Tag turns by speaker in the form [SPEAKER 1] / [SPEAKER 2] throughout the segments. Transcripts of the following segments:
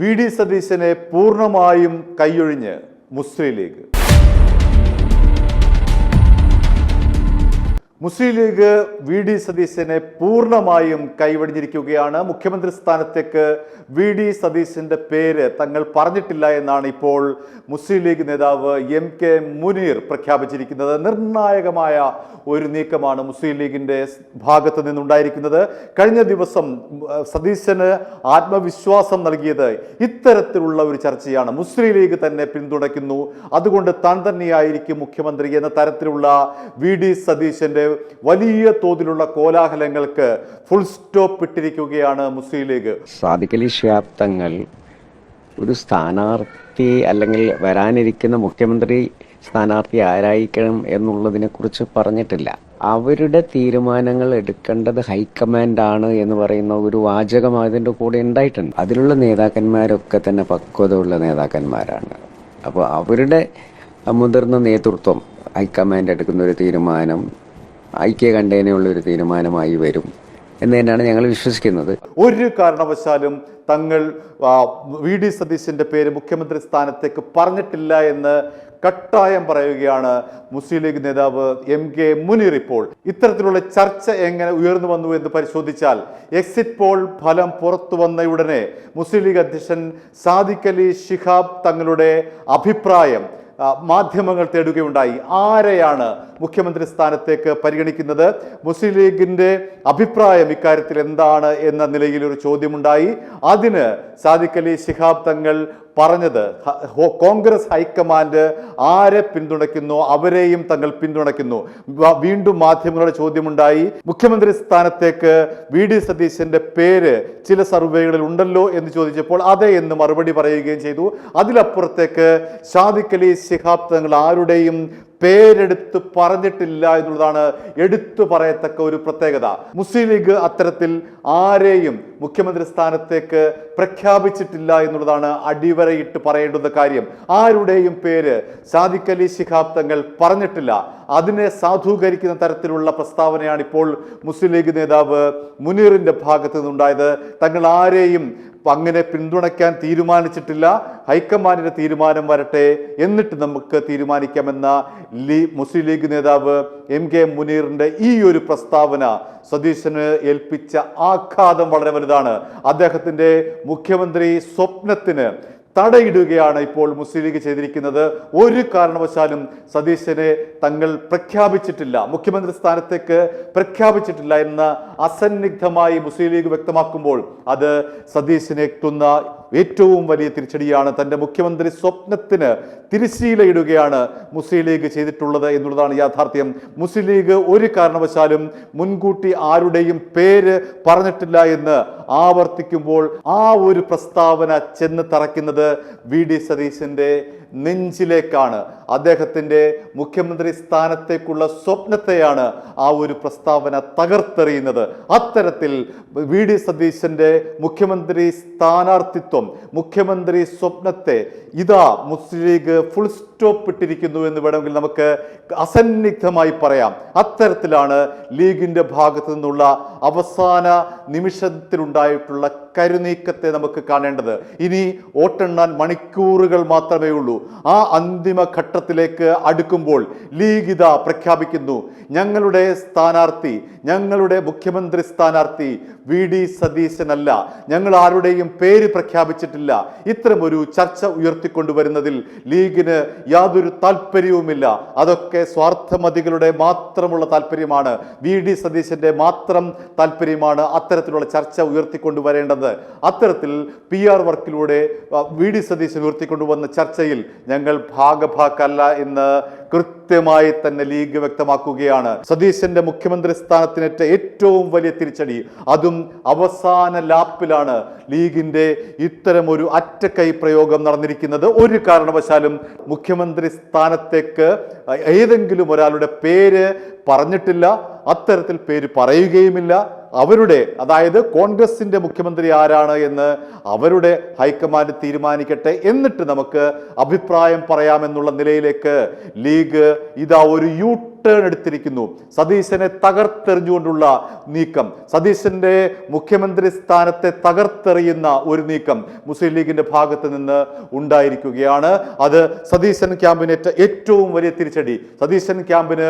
[SPEAKER 1] VD. സതീശനെ പൂർണ്ണമായും കൈയൊഴിഞ്ഞ് മുസ്ലിം league. മുസ്ലിം league VD. സതീശനെ പൂർണ്ണമായും കൈവടിഞ്ഞിരിക്കുകയാണ്. മുഖ്യമന്ത്രി സ്ഥാനത്തേക്ക് വി.ഡി. സതീശന്റെ പേര് തങ്ങൾ പറഞ്ഞിട്ടില്ല എന്നാണ് ഇപ്പോൾ മുസ്ലിം ലീഗ് നേതാവ് എം കെ മുനീർ പ്രഖ്യാപിച്ചിരിക്കുന്നത്. നിർണായകമായ ഒരു നീക്കമാണ് മുസ്ലിം ലീഗിന്റെ ഭാഗത്ത് നിന്നുണ്ടായിരിക്കുന്നത്. കഴിഞ്ഞ ദിവസം സതീശന് ആത്മവിശ്വാസം നൽകിയത് ഇത്തരത്തിലുള്ള ഒരു ചർച്ചയാണ്. മുസ്ലിം ലീഗ് തന്നെ പിന്തുണയ്ക്കുന്നു, അതുകൊണ്ട് താൻ തന്നെയായിരിക്കും മുഖ്യമന്ത്രി എന്ന തരത്തിലുള്ള വി.ഡി. സതീശന്റെ വലിയ തോതിലുള്ള കോലാഹലങ്ങൾക്ക് ഫുൾ സ്റ്റോപ്പ് ഇട്ടിരിക്കുകയാണ് മുസ്ലിം ലീഗ്.
[SPEAKER 2] സാദിഖ് അലി ശിഹാബ് തങ്ങൾ ഒരു സ്ഥാനാർത്ഥി അല്ലെങ്കിൽ വരാനിരിക്കുന്ന മുഖ്യമന്ത്രി സ്ഥാനാർത്ഥി ആരായിരിക്കണം എന്നുള്ളതിനെ കുറിച്ച് പറഞ്ഞിട്ടില്ല. അവരുടെ തീരുമാനങ്ങൾ എടുക്കേണ്ടത് ഹൈക്കമാൻഡാണ് എന്ന് പറയുന്ന ഒരു വാചകം അതിൻ്റെ കൂടെ ഉണ്ടായിട്ടുണ്ട്. അതിലുള്ള നേതാക്കന്മാരൊക്കെ തന്നെ പക്വതയുള്ള നേതാക്കന്മാരാണ്. അപ്പോൾ അവരുടെ മുതിർന്ന നേതൃത്വം ഹൈക്കമാൻഡ് എടുക്കുന്ന ഒരു തീരുമാനം ഐക്യകണ്ഠേനയുള്ള ഒരു തീരുമാനമായി വരും എന്ന് തന്നെയാണ് ഞങ്ങൾ വിശ്വസിക്കുന്നത്.
[SPEAKER 1] ഒരു കാരണവശാലും തങ്ങൾ വി.ഡി. സതീശന്റെ പേര് മുഖ്യമന്ത്രി സ്ഥാനത്തേക്ക് പറഞ്ഞിട്ടില്ല എന്ന് കട്ടായം പറയുകയാണ് മുസ്ലിം ലീഗ് നേതാവ് എം കെ മുനീർ. ഇപ്പോൾ ഇത്തരത്തിലുള്ള ചർച്ച എങ്ങനെ ഉയർന്നു വന്നു എന്ന് പരിശോധിച്ചാൽ എക്സിറ്റ് പോൾ ഫലം പുറത്തു വന്നയുടനെ മുസ്ലിം ലീഗ് അധ്യക്ഷൻ സാദിഖ് അലി ശിഹാബ് തങ്ങളുടെ അഭിപ്രായം മാധ്യമങ്ങൾ തേടുകയുണ്ടായി. ആരെയാണ് മുഖ്യമന്ത്രി സ്ഥാനത്തേക്ക് പരിഗണിക്കുന്നത്, മുസ്ലിം ലീഗിന്റെ അഭിപ്രായം ഇക്കാര്യത്തിൽ എന്താണ് എന്ന നിലയിൽ ഒരു ചോദ്യമുണ്ടായി. അതിന് സാദിഖ് അലി ശിഹാബ് തങ്ങൾ പറഞ്ഞത് കോൺഗ്രസ് ഹൈക്കമാൻഡ് ആരെ പിന്തുണയ്ക്കുന്നു അവരെയും തങ്ങൾ പിന്തുണയ്ക്കുന്നു. വീണ്ടും മാധ്യമങ്ങളുടെ ചോദ്യമുണ്ടായി, മുഖ്യമന്ത്രി സ്ഥാനത്തേക്ക് വി.ഡി. സതീശന്റെ പേര് ചില സർവേകളിൽ ഉണ്ടല്ലോ എന്ന് ചോദിച്ചപ്പോൾ അതെ എന്ന് മറുപടി പറയുകയും ചെയ്തു. അതിലപ്പുറത്തേക്ക് സാദിഖ് അലി ശിഹാബ് തങ്ങൾ ആരുടെയും പേരെടുത്ത് പറഞ്ഞിട്ടില്ല എന്നുള്ളതാണ് എടുത്തു പറയത്തക്ക ഒരു പ്രത്യേകത. മുസ്ലിം ലീഗ് അത്തരത്തിൽ ആരെയും മുഖ്യമന്ത്രി സ്ഥാനത്തേക്ക് പ്രഖ്യാപിച്ചിട്ടില്ല എന്നുള്ളതാണ് അടിവരയിട്ട് പറയേണ്ടുന്ന കാര്യം. ആരുടെയും പേര് സാദിഖ് അലി ശിഹാബ് തങ്ങൾ പറഞ്ഞിട്ടില്ല. അതിനെ സാധൂകരിക്കുന്ന തരത്തിലുള്ള പ്രസ്താവനയാണ് ഇപ്പോൾ മുസ്ലിം ലീഗ് നേതാവ് മുനീറിന്റെ ഭാഗത്തു നിന്നുണ്ടായത്. തങ്ങൾ ആരെയും അങ്ങനെ പിന്തുണയ്ക്കാൻ തീരുമാനിച്ചിട്ടില്ല, ഹൈക്കമാൻഡിന്റെ തീരുമാനം വരട്ടെ എന്നിട്ട് നമുക്ക് തീരുമാനിക്കാമെന്ന മുസ്ലിം ലീഗ് നേതാവ് എം കെ മുനീറിന്റെ ഈ ഒരു പ്രസ്താവന സതീശന് ഏൽപ്പിച്ച ആഘാതം വളരെ വലുതാണ്. അദ്ദേഹത്തിന്റെ മുഖ്യമന്ത്രി സ്വപ്നത്തിന് തടയിടുകയാണ് ഇപ്പോൾ മുസ്ലിം ലീഗ് ചെയ്തിരിക്കുന്നത്. ഒരു കാരണവശാലും സതീശനെ തങ്ങൾ പ്രഖ്യാപിച്ചിട്ടില്ല, മുഖ്യമന്ത്രി സ്ഥാനത്തേക്ക് പ്രഖ്യാപിച്ചിട്ടില്ല എന്ന് അസന്നിഗ്ധമായി മുസ്ലിം ലീഗ് വ്യക്തമാക്കുമ്പോൾ അത് സതീശനെ എത്തുന്ന ഏറ്റവും വലിയ തിരിച്ചടിയാണ്. തന്റെ മുഖ്യമന്ത്രി സ്വപ്നത്തിന് തിരശ്ശീലയിടുകയാണ് മുസ്ലിം ലീഗ് ചെയ്തിട്ടുള്ളത് എന്നുള്ളതാണ് യാഥാർത്ഥ്യം. മുസ്ലിം ലീഗ് ഒരു കാരണവശാലും മുൻകൂട്ടി ആരുടെയും പേര് പറഞ്ഞിട്ടില്ല എന്ന് ആവർത്തിക്കുമ്പോൾ ആ ഒരു പ്രസ്താവന ചെന്ന് തറയ്ക്കുന്നത് വി.ഡി. സതീശന്റെ നെഞ്ചിലേക്കാണ്. അദ്ദേഹത്തിന്റെ മുഖ്യമന്ത്രി സ്ഥാനത്തേക്കുള്ള സ്വപ്നത്തെയാണ് ആ ഒരു പ്രസ്താവന തകർത്തെറിയുന്നത്. അത്തരത്തിൽ വി.ഡി. സതീശന്റെ മുഖ്യമന്ത്രി സ്ഥാനാർത്ഥിത്വം, മുഖ്യമന്ത്രി സ്വപ്നത്തെ ഇതാ മുസ്ലിം ലീഗ് ഫുൾ സ്റ്റോപ്പ് ഇട്ടിരിക്കുന്നു എന്ന് വേണമെങ്കിൽ നമുക്ക് അസന്നിഗ്ധമായി പറയാം. അത്തരത്തിലാണ് ലീഗിന്റെ ഭാഗത്തു നിന്നുള്ള അവസാന നിമിഷത്തിലുണ്ടായിട്ടുള്ള കരുനീക്കത്തെ നമുക്ക് കാണേണ്ടത്. ഇനി വോട്ടെണ്ണാൻ മണിക്കൂറുകൾ മാത്രമേ ഉള്ളൂ. ആ അന്തിമ ഘട്ടത്തിലേക്ക് അടുക്കുമ്പോൾ ലീഗ് ഇതാ പ്രഖ്യാപിക്കുന്നു, ഞങ്ങളുടെ സ്ഥാനാർത്ഥി, ഞങ്ങളുടെ മുഖ്യമന്ത്രി സ്ഥാനാർത്ഥി വി.ഡി. സതീശനല്ല, ഞങ്ങൾ ആരുടെയും പേര് പ്രഖ്യാപിച്ചിട്ടില്ല. ഇത്തരമൊരു ചർച്ച ഉയർത്തിക്കൊണ്ടുവരുന്നതിൽ ലീഗിന് യാതൊരു താല്പര്യവുമില്ല. അതൊക്കെ സ്വാർത്ഥമതികളുടെ മാത്രമുള്ള താല്പര്യമാണ്, വി.ഡി. സതീശന്റെ മാത്രം താല്പര്യമാണ് അത്തരത്തിലുള്ള ചർച്ച ഉയർത്തിക്കൊണ്ടുവരേണ്ടത്. അത്തരത്തിൽ PR വർക്കിലൂടെ വി.ഡി. സതീശൻ ഉയർത്തിക്കൊണ്ടുവന്ന ചർച്ചയിൽ ഞങ്ങൾ ഭാഗഭാക്കല്ല എന്ന് കൃത്യമായി തന്നെ ലീഗ് വ്യക്തമാക്കുകയാണ്. സതീശന്റെ മുഖ്യമന്ത്രി സ്ഥാനത്തിനേറ്റ ഏറ്റവും വലിയ തിരിച്ചടി, അതും അവസാന ലാപ്പിലാണ് ലീഗിന്റെ ഇത്തരം ഒരു അറ്റക്കൈ പ്രയോഗം നടന്നിരിക്കുന്നത്. ഒരു കാരണവശാലും മുഖ്യമന്ത്രി സ്ഥാനത്തേക്ക് ഏതെങ്കിലും ഒരാളുടെ പേര് പറഞ്ഞിട്ടില്ല, അത്തരത്തിൽ പേര് പറയുകയുമില്ല. അവരുടെ, അതായത് കോൺഗ്രസിന്റെ മുഖ്യമന്ത്രി ആരാണ് എന്ന് അവരുടെ ഹൈക്കമാൻഡ് തീരുമാനിക്കട്ടെ, എന്നിട്ട് നമുക്ക് അഭിപ്രായം പറയാമെന്നുള്ള നിലയിലേക്ക് ലീഗ് ഇതാ ഒരു ടേൺ എടുത്തിരിക്കുന്നു. സതീശനെ തകർത്തെറിഞ്ഞുകൊണ്ടുള്ള നീക്കം, സതീശന്റെ മുഖ്യമന്ത്രി സ്ഥാനത്തെ തകർത്തെറിയുന്ന ഒരു നീക്കം മുസ്ലിം ലീഗിന്റെ ഭാഗത്ത് നിന്ന് ഉണ്ടായിരിക്കുകയാണ്. അത് സതീശൻ ക്യാമ്പിനേറ്റ ഏറ്റവും വലിയ തിരിച്ചടി, സതീശൻ ക്യാമ്പിന്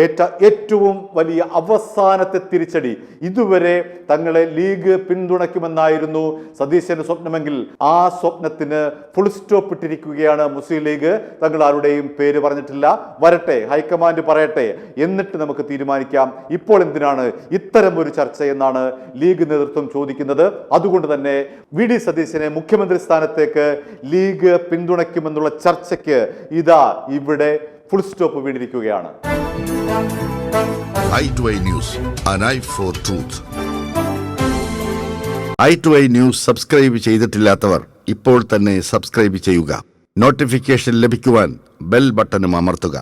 [SPEAKER 1] ഏറ്റ ഏറ്റവും വലിയ അവസാനത്തെ തിരിച്ചടി. ഇതുവരെ തങ്ങളെ ലീഗ് പിന്തുണയ്ക്കുമെന്നായിരുന്നു സതീശന്റെ സ്വപ്നമെങ്കിൽ ആ സ്വപ്നത്തിന് ഫുൾ സ്റ്റോപ്പ് ഇട്ടിരിക്കുകയാണ് മുസ്ലിം ലീഗ്. തങ്ങൾ ആരുടെയും പേര് പറഞ്ഞിട്ടില്ല. വരട്ടെ, ഹൈക്കമാൻഡ് പറയട്ടെ, എന്നിട്ട് നമുക്ക് തീരുമാനിക്കാം. ഇപ്പോൾ എന്തിനാണ് ഇത്തരം ഒരു ചർച്ച എന്നാണ് ലീഗ് നേതൃത്വം ചോദിക്കുന്നത്. അതുകൊണ്ട് തന്നെ വി ഡി സതീശനെ മുഖ്യമന്ത്രി സ്ഥാനത്തേക്ക് ലീഗ് പിന്തുണയ്ക്കുമെന്നുള്ള ചർച്ചയ്ക്ക് ഇതാ ഇവിടെ ഫുൾ സ്റ്റോപ്പ് വീണിരിക്കുകയാണ്.
[SPEAKER 3] i2i News, an eye for truth. i2i News subscribe ചെയ്തിട്ടില്ലാത്തവർ ഇപ്പോൾ തന്നെ സബ്സ്ക്രൈബ് ചെയ്യുക. നോട്ടിഫിക്കേഷൻ ലഭിക്കുവാൻ ബെൽ ബട്ടണും അമർത്തുക.